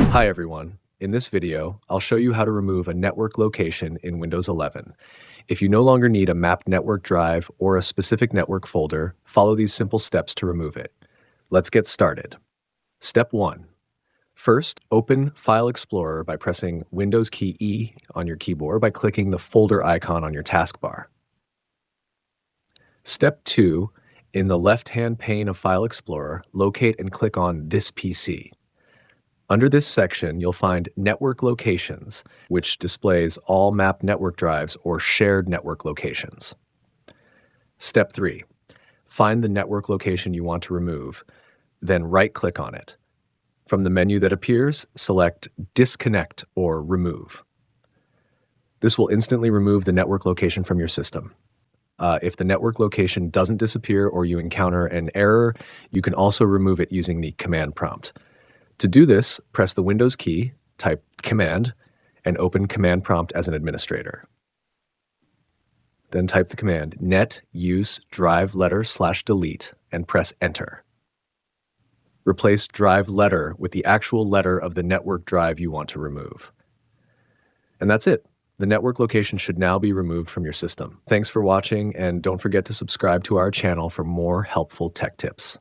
Hi everyone. In this video, I'll show you how to remove a network location in Windows 11. If you no longer need a mapped network drive or a specific network folder, follow these simple steps to remove it. Let's get started. Step 1. First, open File Explorer by pressing Windows key E on your keyboard by clicking the folder icon on your taskbar. Step 2. In the left-hand pane of File Explorer, locate and click on This PC. Under this section, you'll find Network Locations, which displays all mapped network drives or shared network locations. Step 3. Find the network location you want to remove, then right-click on it. From the menu that appears, select Disconnect or Remove. This will instantly remove the network location from your system. If the network location doesn't disappear or you encounter an error, you can also remove it using the command prompt. To do this, press the Windows key, type Command, and open Command Prompt as an administrator. Then type the command net use drive letter/delete and press Enter. Replace drive letter with the actual letter of the network drive you want to remove. And that's it. The network location should now be removed from your system. Thanks for watching, and don't forget to subscribe to our channel for more helpful tech tips.